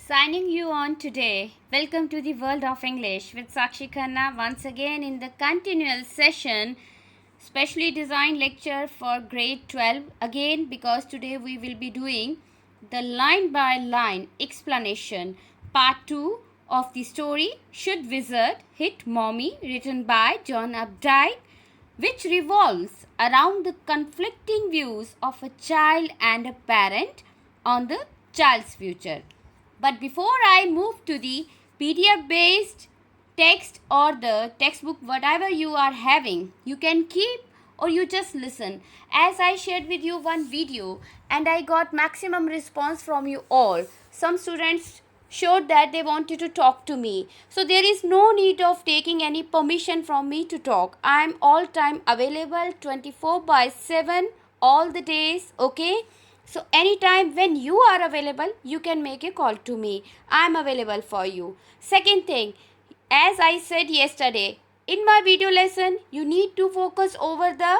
Signing you on today. Welcome to the world of English with Sakshi Khanna once again in the continual session, specially designed lecture for grade 12. Again, because today we will be doing the line by line explanation part 2 of the story Should Wizard Hit Mommy, written by John Updike, which revolves around the conflicting views of a child and a parent on the child's future. But before I move to the PDF based text or the textbook, whatever you are having, you can keep or you just listen. As I shared with you one video and I got maximum response from you all. Some students showed that they wanted to talk to me. So there is no need of taking any permission from me to talk. I am all time available 24/7 all the days, okay? So anytime when you are available, you can make a call to me. I am available for you. Second thing, as I said yesterday, in my video lesson, you need to focus over the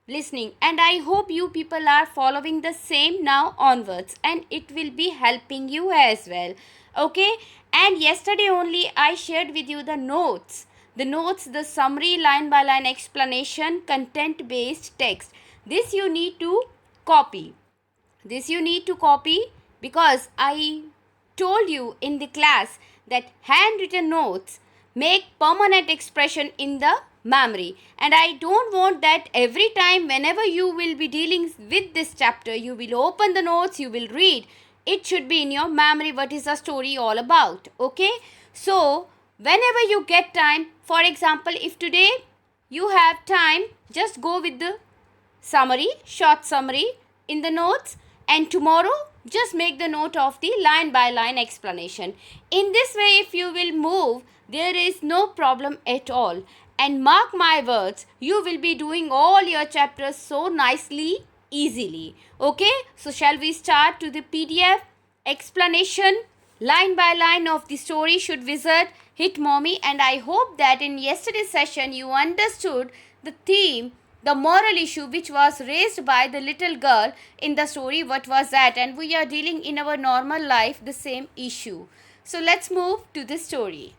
listening, and I hope you people are following the same now onwards, and it will be helping you as well. Okay, and yesterday only I shared with you the notes, the summary, line by line explanation, content based text. This you need to copy. Because I told you in the class that handwritten notes make permanent expression in the memory, and I don't want that every time whenever you will be dealing with this chapter, you will open the notes, you will read. It should be in your memory what is the story all about. Okay, so whenever you get time, for example, if today you have time, just go with the summary, short summary in the notes, and tomorrow just make the note of the line by line explanation. In this way, if you will move, there is no problem at all, and mark my words, you will be doing all your chapters so nicely, easily. Okay, so shall we start to the PDF explanation line by line of the story Should Wizard Hit Mommy? And I hope that in yesterday's session you understood the theme, the moral issue which was raised by the little girl in the story. What was that? And we are dealing in our normal life the same issue. So let's move to the story.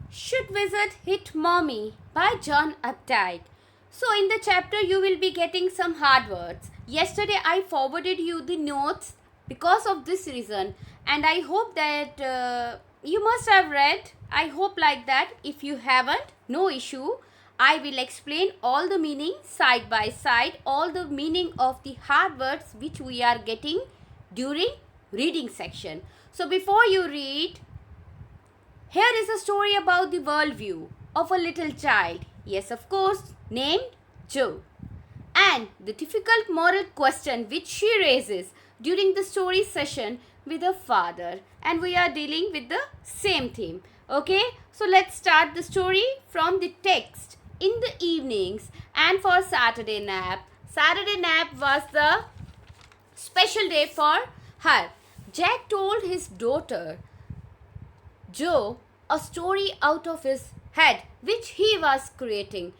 Should Wizard Hit Mommy by John Updike. So in the chapter you will be getting some hard words. Yesterday I forwarded you the notes because of this reason, and I hope that you must have read. I hope like that. If you haven't, no issue. I will explain all the meaning side by side, all the meaning of the hard words which we are getting during reading section. So before you read, here is a story about the worldview of a little child. Yes, of course, named Joe. And the difficult moral question which she raises during the story session with her father. And we are dealing with the same theme. Okay, so let's start the story from the text. In the evenings and for Saturday nap. Saturday nap was the special day for her. Jack told his daughter Joe a story out of his head which he was creating.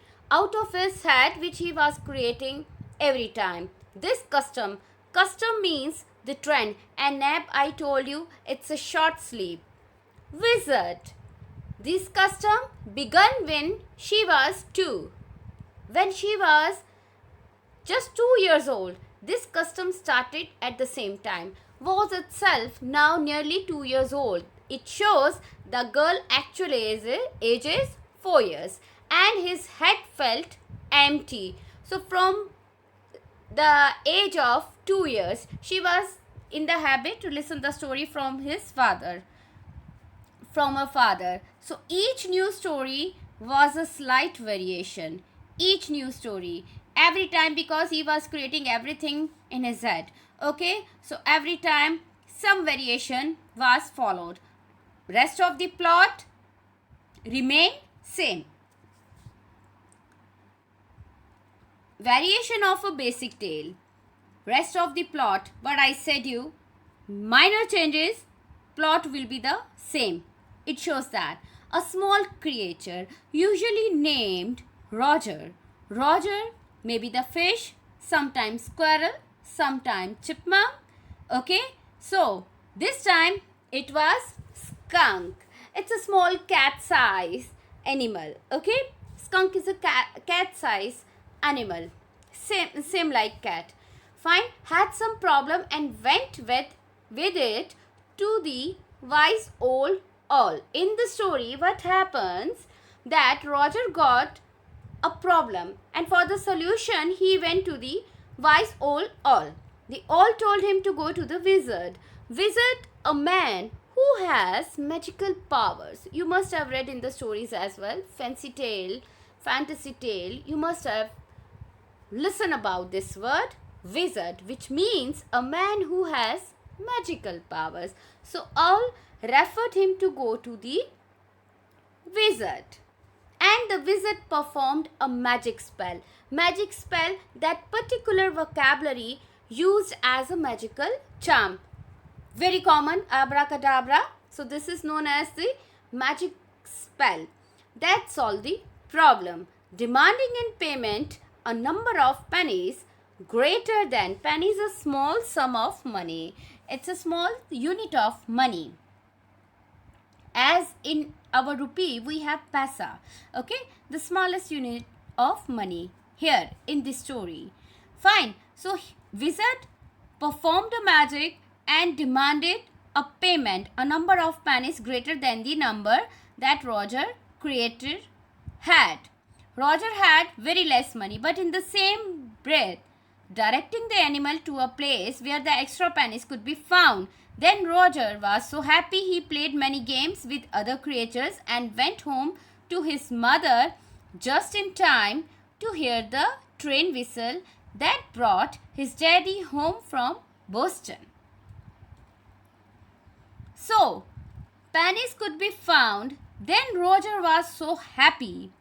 Every time. This custom means the trend, and nap, I told you, it's a short sleep. Wizard. This custom began when she was 2. When she was just 2 years old, this custom started at the same time. Was itself now nearly 2 years old. It shows the girl actually ages 4 years, and his head felt empty. So from the age of 2 years, she was in the habit to listen the story from her father. So each new story was a slight variation. Each new story. Every time, because he was creating everything in his head. Okay. So every time some variation was followed. Rest of the plot remained same. Variation of a basic tale. Rest of the plot, what I said you, minor changes, plot will be the same. It shows that a small creature, usually named Roger. Roger may be the fish, sometimes squirrel, sometime chipmunk. Okay, so this time it was skunk. It's a small cat size animal. Okay, skunk is a cat size animal, same like cat. Fine, had some problem and went with it to the wise old owl. In the story, what happens that Roger got a problem, and for the solution he went to the wise old owl. The owl told him to go to the wizard. Wizard, a man who has magical powers. You must have read in the stories as well, fancy tale, fantasy tale. You must have listened about this word wizard, which means a man who has magical powers. So owl referred him to go to the wizard, and the wizard performed a magic spell. Magic spell, that particular vocabulary used as a magical charm. Very common, abracadabra. So this is known as the magic spell. That solved the problem, demanding in payment a number of pennies greater than, penny is a small sum of money. It's a small unit of money. As in our rupee, we have paisa. Okay, the smallest unit of money here in this story. Fine. So wizard performed a magic and demanded a payment, a number of pennies greater than the number that Roger creator had. Roger had very less money, but in the same breath, directing the animal to a place where the extra pennies could be found. Then Roger was so happy he played many games with other creatures and went home to his mother just in time to hear the train whistle that brought his daddy home from Boston. So, pennies could be found. Then Roger was so happy.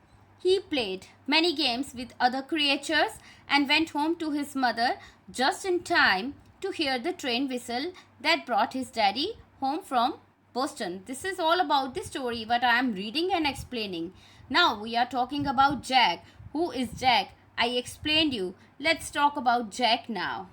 He played many games with other creatures and went home to his mother just in time to hear the train whistle that brought his daddy home from Boston. This is all about the story what I am reading and explaining. Now we are talking about Jack. Who is Jack? I explained you. Let's talk about Jack now.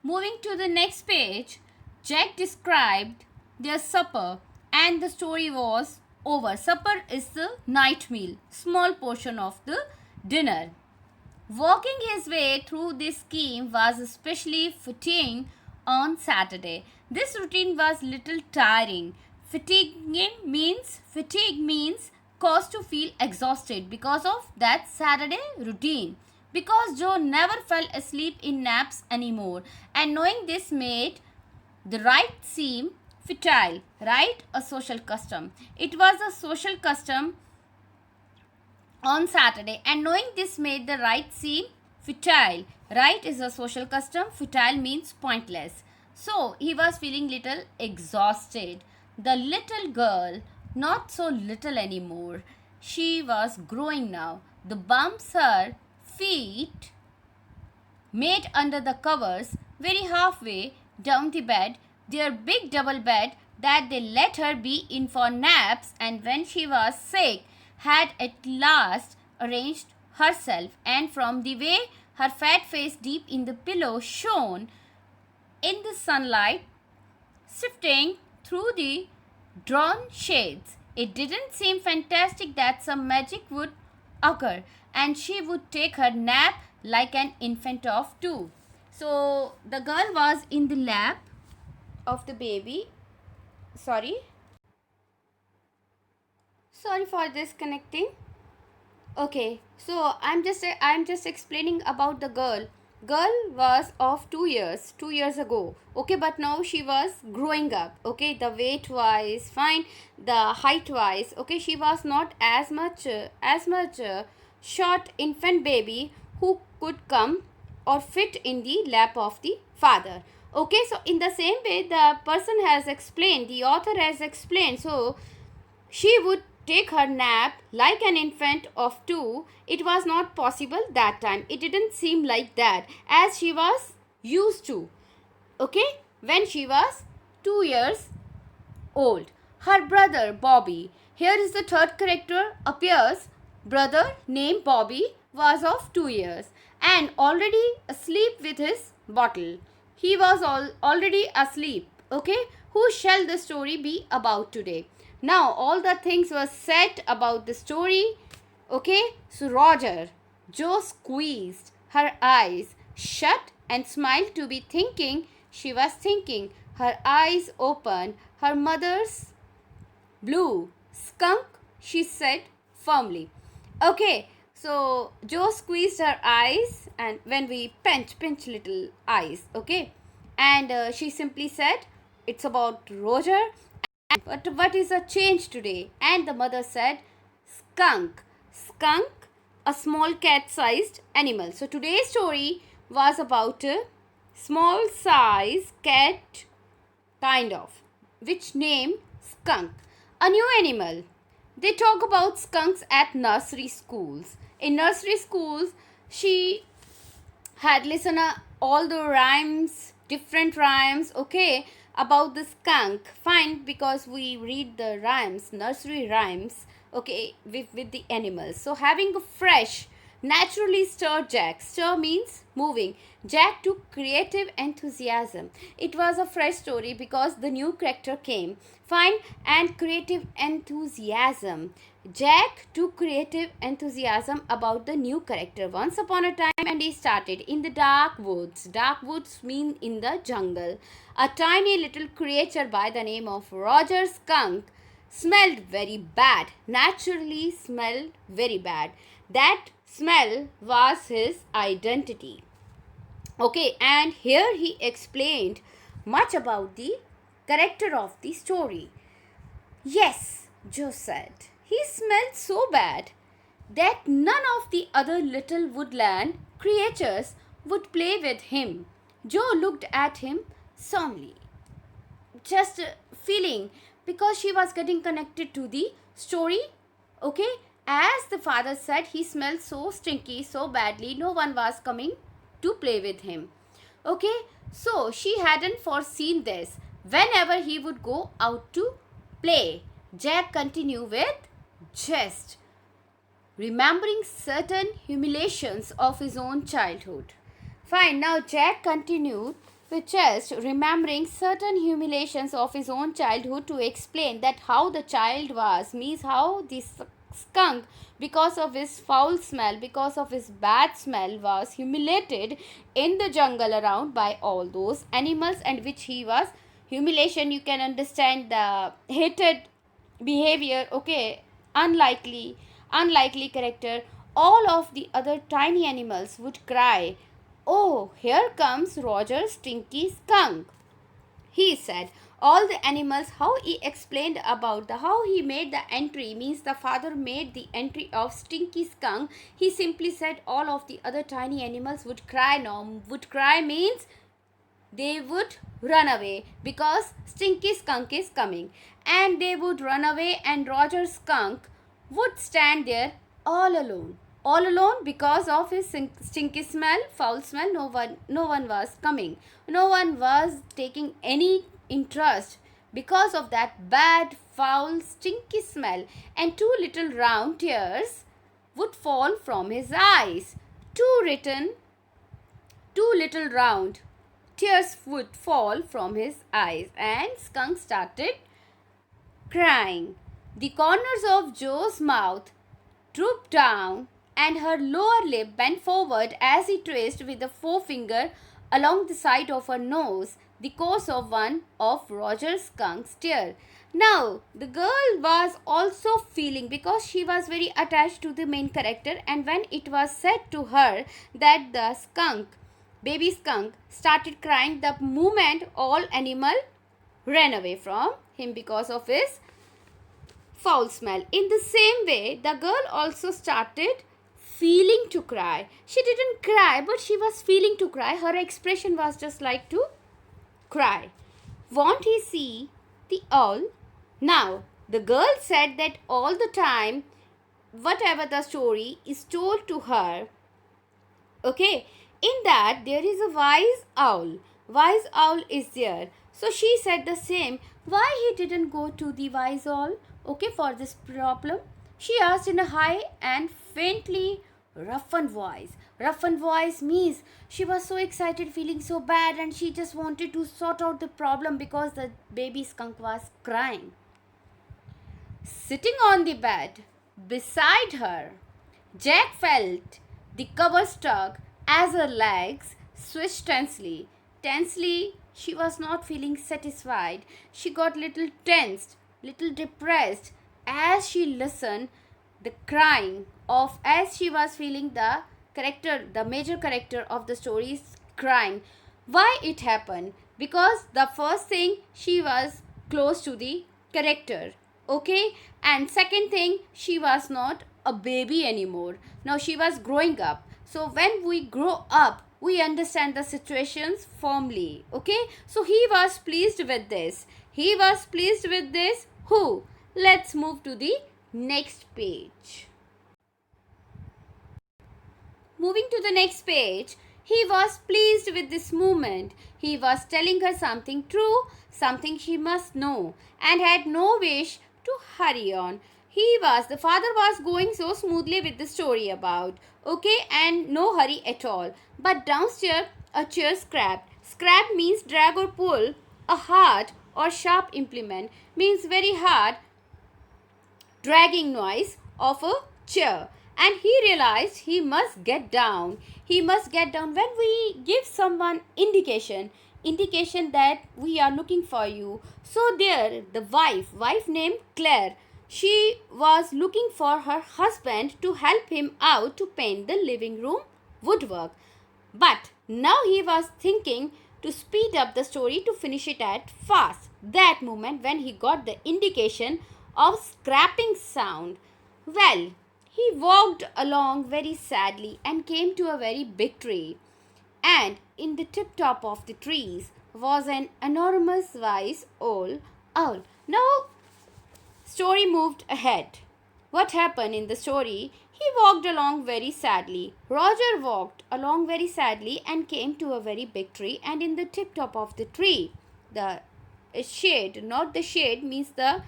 Moving to the next page, Jack described their supper and the story was over. Supper is the night meal, small portion of the dinner. Working his way through this scheme was especially fatiguing on Saturday. This routine was little tiring. Fatigue means cause to feel exhausted because of that Saturday routine. Because Joe never fell asleep in naps anymore, and knowing this made the rite seem futile. Right? A social custom. It was a social custom on Saturday, and knowing this made the rite seem futile. Right is a social custom, futile means pointless. So he was feeling little exhausted. The little girl, not so little anymore, she was growing now. The bumps her feet made under the covers, very halfway down the bed, their big double bed that they let her be in for naps, and when she was sick, had at last arranged herself, and from the way her fat face deep in the pillow shone in the sunlight sifting through the drawn shades, it didn't seem fantastic that some magic would occur and she would take her nap like an infant of 2. So the girl was in the lap of the baby. Sorry for disconnecting. Okay, so I'm just explaining about the girl. Girl was of 2 years ago. Okay, but now she was growing up. Okay, the weight wise fine, the height wise. Okay, she was not as much short infant baby who could come or fit in the lap of the father. Okay, so in the same way the person has explained, the author has explained, so she would take her nap like an infant of 2. It was not possible that time. It didn't seem like that as she was used to. Okay, when she was 2 years old. Her brother Bobby. Here is the third character appears. Brother named Bobby was of 2 years and already asleep with his bottle. He was already asleep. Okay, who shall the story be about today? Now all the things were said about the story. Okay, so Joe squeezed her eyes shut and smiled to be thinking. She was thinking. Her eyes opened. Her mother's blue skunk, she said firmly. Okay, so Joe squeezed her eyes, and when we pinch little eyes, okay, and she simply said, "It's about Roger. And what is a change today?" And the mother said, "Skunk." Skunk, a small cat-sized animal. So today's story was about a small size cat, kind of, which name skunk. A new animal. They talk about skunks at nursery schools. In nursery schools, she had listened all the rhymes, different rhymes, okay, about the skunk. Fine, because we read the rhymes, nursery rhymes, okay, with the animals. So having a fresh, naturally stirred Jack. Stir means moving. Jack took creative enthusiasm. It was a fresh story because the new character came. Fine, and creative enthusiasm. Jack took creative enthusiasm about the new character once upon a time, and he started in the dark woods. Dark woods mean in the jungle. A tiny little creature by the name of Roger Skunk smelled very bad. Naturally smelled very bad. That smell was his identity. Okay, and here he explained much about the character of the story. Yes, Joe said. He smelled so bad that none of the other little woodland creatures would play with him. Joe looked at him solemnly, just feeling, because she was getting connected to the story. Okay, as the father said, he smelled so stinky, so badly, no one was coming to play with him. Okay, so she hadn't foreseen this. Whenever he would go out to play, Jack continued with jest, remembering certain humiliations of his own childhood. Fine, now Jack continued with just remembering certain humiliations of his own childhood to explain that how the child was, means how this skunk, because of his foul smell, because of his bad smell, was humiliated in the jungle around by all those animals, and which he was humiliation. You can understand the hated behavior, okay, unlikely character. All of the other tiny animals would cry, "Oh, here comes Roger's stinky skunk," he said. All the animals, how he explained about the how he made the entry, means the father made the entry of stinky skunk. He simply said all of the other tiny animals would cry. Now, would cry means they would run away because stinky skunk is coming, and they would run away, and Roger skunk would stand there all alone because of his stinky smell, foul smell. No one was coming, no one was taking any interest because of that bad, foul, stinky smell, and two little round tears would fall from his eyes. Two little round tears would fall from his eyes, and Skunk started crying. The corners of Joe's mouth drooped down, and her lower lip bent forward as he traced with the forefinger along the side of her nose the course of one of Roger Skunk's tears. Now, the girl was also feeling, because she was very attached to the main character, and when it was said to her that the skunk, baby skunk, started crying, the moment all animal ran away from him because of his foul smell. In the same way, the girl also started feeling to cry. She didn't cry, but she was feeling to cry. Her expression was just like to cry. Won't he see the owl? Now, the girl said that all the time, whatever the story is told to her, okay, in that there is a wise owl. Wise owl is there. So she said the same. Why he didn't go to the wise owl, okay, for this problem? She asked in a high and faintly Roughened voice. Roughened voice means she was so excited, feeling so bad, and she just wanted to sort out the problem because the baby skunk was crying. Sitting on the bed beside her, Jack felt the cover stuck as her legs switched tensely. Tensely, she was not feeling satisfied. She got little tensed, little depressed as she listened the crying of as she was feeling the major character of the story is crying. Why it happened? Because the first thing, she was close to the character, okay, and second thing, she was not a baby anymore. Now she was growing up. So when we grow up, we understand the situations firmly, okay. So he was pleased with this. He was pleased with this. Who? Let's move to the next page. Moving to the next page, he was pleased with this movement. He was telling her something true, something she must know, and had no wish to hurry on. The father was going so smoothly with the story about, okay, and no hurry at all. But downstairs, a chair scrapped. Scrap means drag or pull. A hard or sharp implement means very hard dragging noise of a chair, and he realized he must get down. He must get down. When we give someone indication that we are looking for you, so there the wife named Claire, she was looking for her husband to help him out to paint the living room woodwork. But now he was thinking to speed up the story to finish it at fast. That moment when he got the indication of scraping sound, well, he walked along very sadly and came to a very big tree. And in the tip top of the trees was an enormous wise old owl. Now, story moved ahead. What happened in the story? He walked along very sadly. Roger walked along very sadly and came to a very big tree, and in the tip top of the tree, the shade, not the shade means the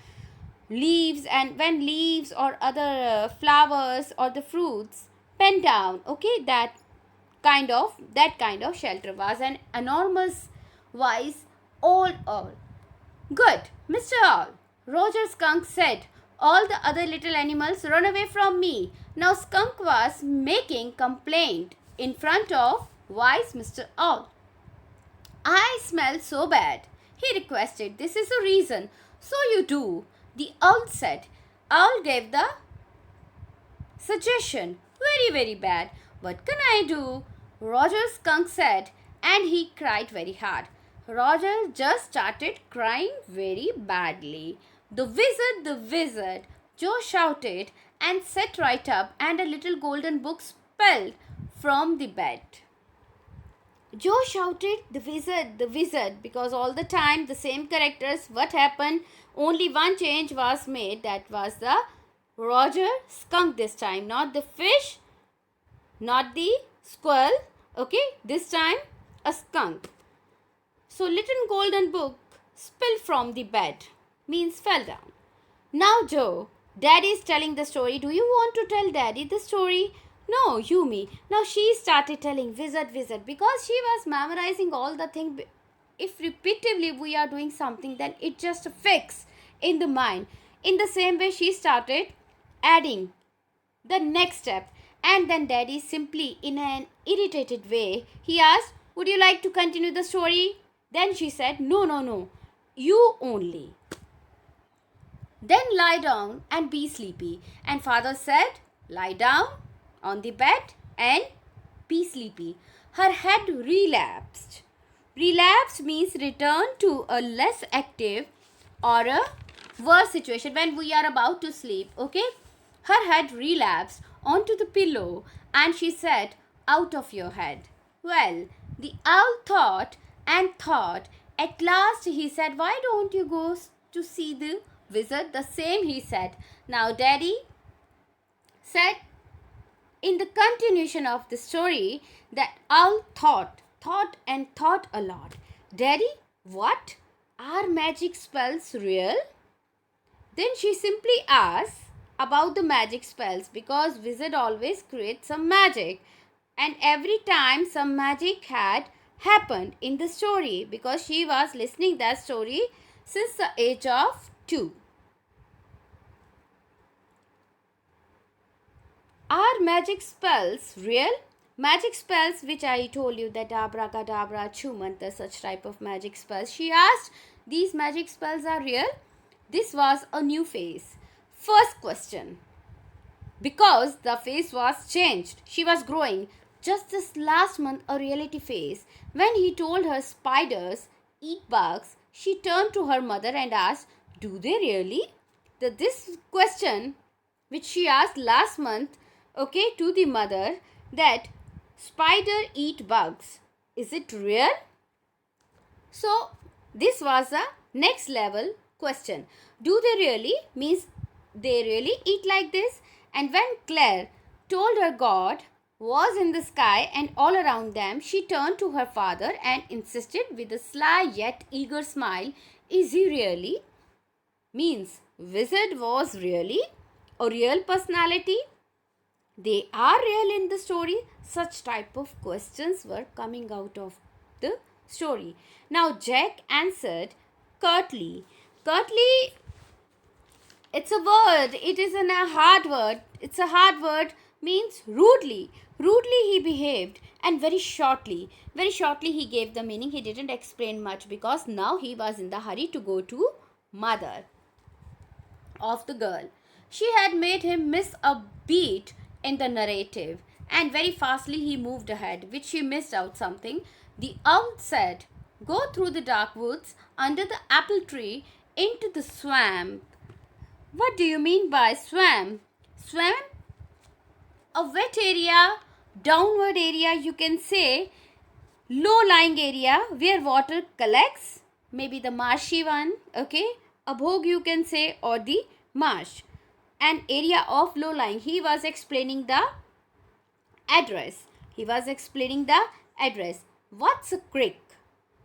leaves, and when leaves or other flowers or the fruits bend down, okay, that kind of shelter was an enormous wise old owl. Good, Mr. Owl, Roger Skunk said. All the other little animals run away from me. Now Skunk was making complaint in front of wise Mr. Owl. I smell so bad, he requested. This is the reason. So you do, the owl said. Owl gave the suggestion. Very bad. What can I do? Roger Skunk said, and he cried very hard. Roger just started crying very badly. The wizard, Joe shouted and sat right up, and a little golden book spilled from the bed. Joe shouted, the wizard, because all the time the same characters. What happened? Only one change was made, that was the Roger Skunk this time, not the fish, not the squirrel, okay, this time a skunk. So little golden book spilled from the bed, means fell down. Now Joe, Daddy is telling the story. Do you want to tell Daddy the story? No, Yumi. Now she started telling wizard, because she was memorizing all the thing. If repeatedly we are doing something, then it just fix in the mind. In the same way, she started adding the next step, and then Daddy simply, in an irritated way, he asked, would you like to continue the story? Then she said, no, you only. Then lie down and be sleepy. And father said, lie down on the bed and be sleepy. Her head relapsed. Relapsed means return to a less active or a worse situation when we are about to sleep, okay? Her head relapsed onto the pillow, and she said, out of your head. Well, the owl thought and thought. At last he said, why don't you go to see the wizard? The same he said. Now Daddy said, in the continuation of the story, that owl thought a lot. Daddy, what? Are magic spells real? Then she simply asked, about the magic spells, because wizard always creates some magic, and every time some magic had happened in the story, because she was listening that story since the age of 2. Are magic spells real? Magic spells, which I told you, that abracadabra, chumantra, such type of magic spells. She asked, these magic spells are real? This was a new phase. First question. Because the face was changed. She was growing. Just this last month, a reality phase. When he told her spiders eat bugs, she turned to her mother and asked, do they really? This question, which she asked last month, okay, to the mother, that spider eat bugs, is it real? So this was a next level question. Do they really means they really eat like this? And when Claire told her God was in the sky and all around them, she turned to her father and insisted with a sly yet eager smile, is he really? Means wizard was really a real personality? They are real in the story? Such type of questions were coming out of the story. Now Jack answered curtly. Curtly, it's a word. It isn't a hard word. It's a hard word, means rudely. Rudely he behaved, and very shortly. Very shortly he gave the meaning. He didn't explain much because now he was in the hurry to go to mother of the girl. She had made him miss a beat in the narrative, and very fastly he moved ahead, which he missed out something. The owl said, go through the dark woods, under the apple tree, into the swamp. What do you mean by swamp? Swamp? A wet area, downward area, you can say, low-lying area where water collects, maybe the marshy one, okay? A bog you can say, or the marsh. An area of low-lying. He was explaining the address. He was explaining the address. What's a creek?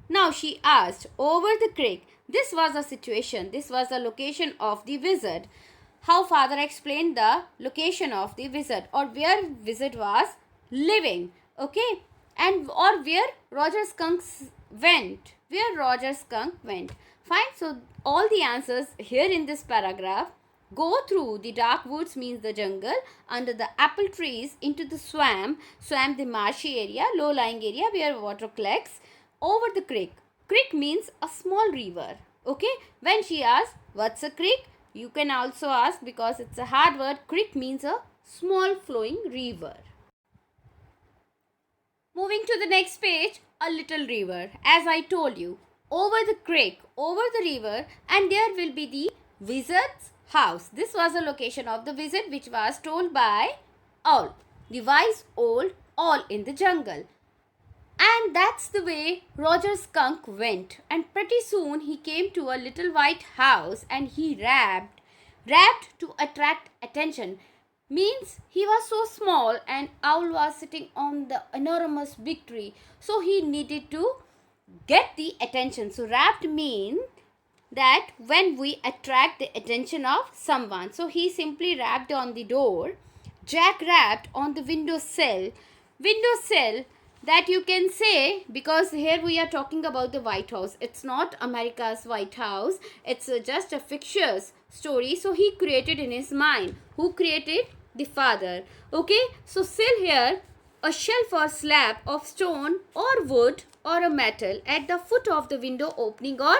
Now she asked, over the creek. This was a situation. This was the location of the wizard. How father explained the location of the wizard, or where wizard was living. Okay. And or where Roger Skunk went. Where Roger Skunk went. Fine. So all the answers here in this paragraph. Go through the dark woods means the jungle, under the apple trees, into the swamp, swamp the marshy area, low-lying area where water collects, over the creek. Creek means a small river. Okay. When she asked, what's a creek? You can also ask, because it's a hard word, creek means a small flowing river. Moving to the next page, a little river. As I told you, over the creek, over the river, and there will be the wizard's house. This was the location of the wizard, which was told by Owl, the wise old owl in the jungle. And that's the way Roger Skunk went. And pretty soon he came to a little white house, and he rapped to attract attention. Means he was so small and Owl was sitting on the enormous big tree. So he needed to get the attention. So rapped means that when we attract the attention of someone. So he simply rapped on the door. Jack rapped on the windowsill. Windowsill, that you can say, because here we are talking about the White House. It's not America's White House. It's just a fictitious story. So he created in his mind. Who created? The father. Okay. So sill here, a shelf or slab of stone or wood or a metal at the foot of the window opening or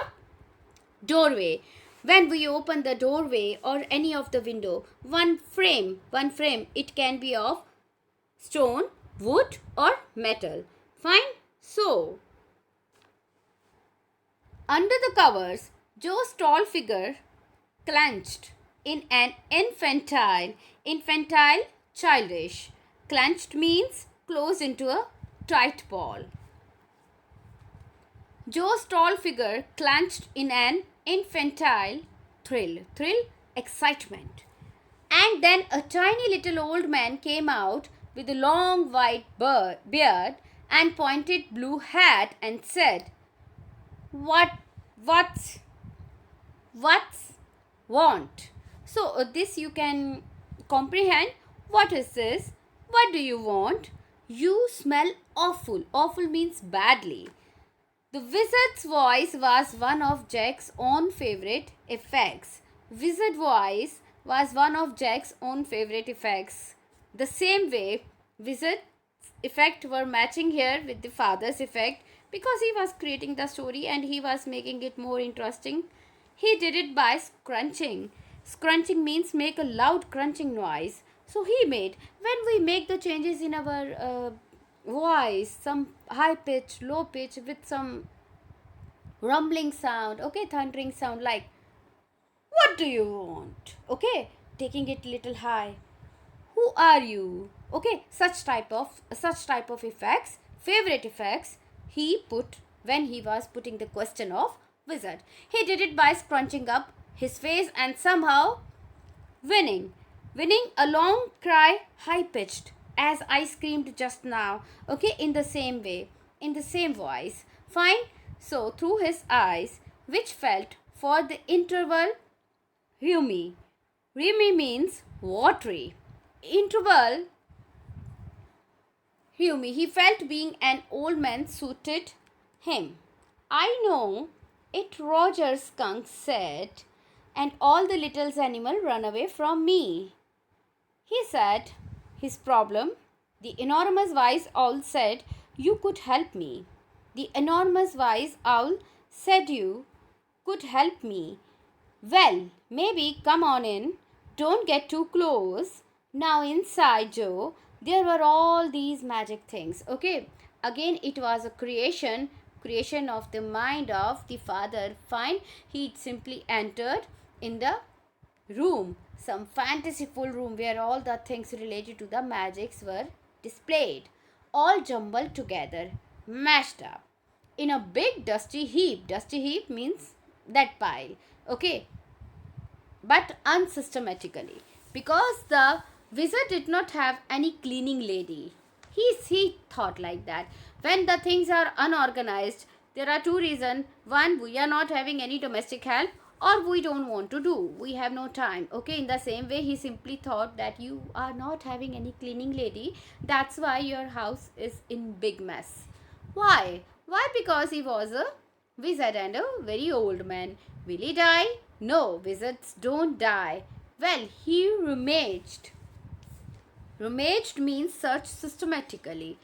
doorway. When we open the doorway or any of the window, one frame, it can be of stone, wood or metal. Fine. So under the covers, Joe's tall figure clenched in an infantile, childish. Clenched means closed into a tight ball. Joe's tall figure clenched in an infantile thrill, excitement. And then a tiny little old man came out with a long white beard and pointed blue hat and said, what's want? So this you can comprehend. What is this? What do you want? You smell awful. Awful means badly. The wizard's voice was one of Jack's own favorite effects. Wizard voice was one of Jack's own favorite effects. The same way, wizard's effect were matching here with the father's effect because he was creating the story and he was making it more interesting. He did it by scrunching. Scrunching means make a loud crunching noise. So he made, when we make the changes in our voice, some high pitch, low pitch with some rumbling sound, okay, thundering sound, like what do you want, okay, taking it little high, who are you, okay, such type of effects, favorite effects he put when he was putting the question of wizard. He did it by scrunching up his face and somehow winning a long cry, high pitched, as I screamed just now, okay, in the same way, in the same voice. Fine. So, through his eyes, which felt for the interval rheumy. Rheumy means watery. Interval rheumy. He felt being an old man suited him. I know it, Roger Skunk said, and all the little animals run away from me. He said his problem. The enormous wise owl said, you could help me. The enormous wise owl said, you could help me. Well, maybe come on in. Don't get too close. Now inside Joe, there were all these magic things. Okay, again it was a creation of the mind of the father. Fine, he simply entered in the room, some fantasyful room where all the things related to the magics were displayed, all jumbled together, mashed up in a big dusty heap. Dusty heap means that pile, okay, but unsystematically, because the wizard did not have any cleaning lady. He thought like that. When the things are unorganized, there are two reasons. One, we are not having any domestic help, or we don't want to do. We have no time. Okay, in the same way, he simply thought that you are not having any cleaning lady. That's why your house is in big mess. Why? Why? Because he was a wizard and a very old man. Will he die? No, wizards don't die. Well, he rummaged. Rummaged means search systematically,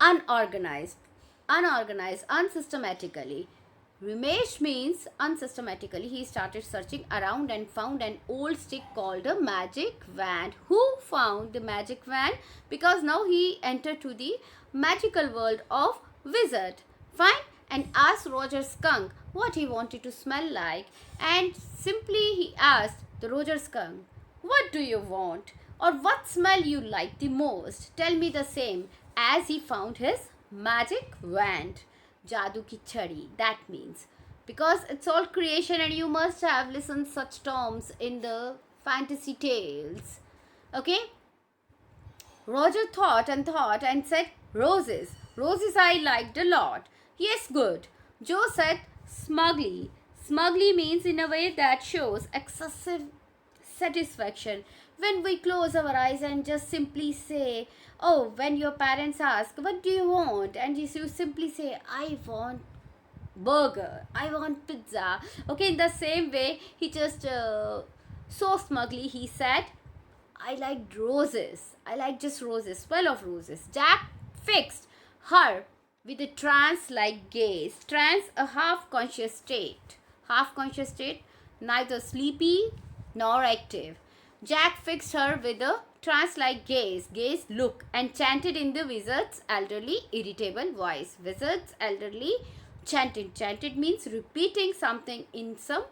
unorganized, unsystematically. Rummaged means unsystematically. He started searching around and found an old stick called a magic wand. Who found the magic wand? Because now he entered to the magical world of wizard. Fine. And asked Roger Skunk what he wanted to smell like. And simply he asked the Roger Skunk, what do you want? Or what smell you like the most? Tell me the same. As he found his magic wand. Jadoo ki chadi, that means. Because it's all creation and you must have listened such terms in the fantasy tales. Okay? Roger thought and said, roses. Roses I liked a lot. Yes, good. Joe said, smugly. Smugly means in a way that shows excessive satisfaction. When we close our eyes and just simply say, oh, when your parents ask, what do you want? And you simply say, I want burger, I want pizza. Okay, in the same way, he just so smugly he said, I liked roses. I like just roses, smell of roses. Jack fixed her with a trance-like gaze. Trance, a half-conscious state. Half-conscious state, neither sleepy nor active. Jack fixed her with a trance-like gaze, look, and chanted in the wizard's elderly, irritable voice. Wizard's elderly chanted. Chanted means repeating something in some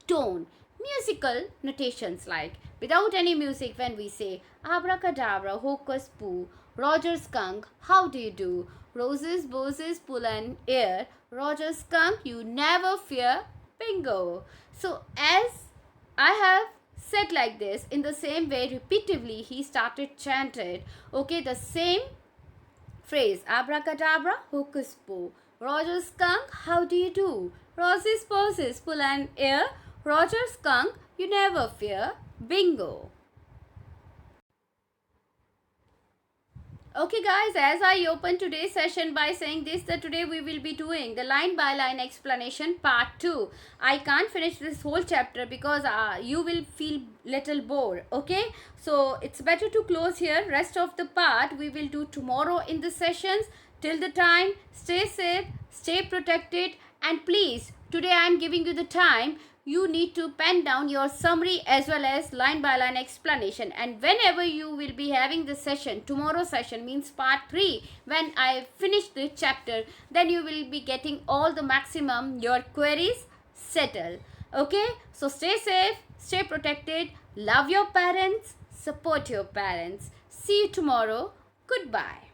tone. Musical notations like, without any music, when we say abracadabra, hocus poo, Roger Skunk, how do you do? Roses, posies, pull and air. Roger Skunk, you never fear. Bingo. So as I have said like this, in the same way, repeatedly he started chanted. Okay, the same phrase, abracadabra, hocus poo. Roger Skunk, how do you do? Roses, posies, pull and air. Roger Skunk, you never fear bingo. Okay guys, as I open today's session by saying this, that today we will be doing the line by line explanation part 2. I can't finish this whole chapter because you will feel little bored. Okay, so it's better to close here. Rest of the part we will do tomorrow in the sessions. Till the time, stay safe, stay protected, and please, today I am giving you the time. You need to pen down your summary as well as line by line explanation, and whenever you will be having the session, tomorrow session means part 3, when I finish the chapter, then you will be getting all the maximum your queries settled. Okay, so stay safe, stay protected, love your parents, support your parents. See you tomorrow. Goodbye.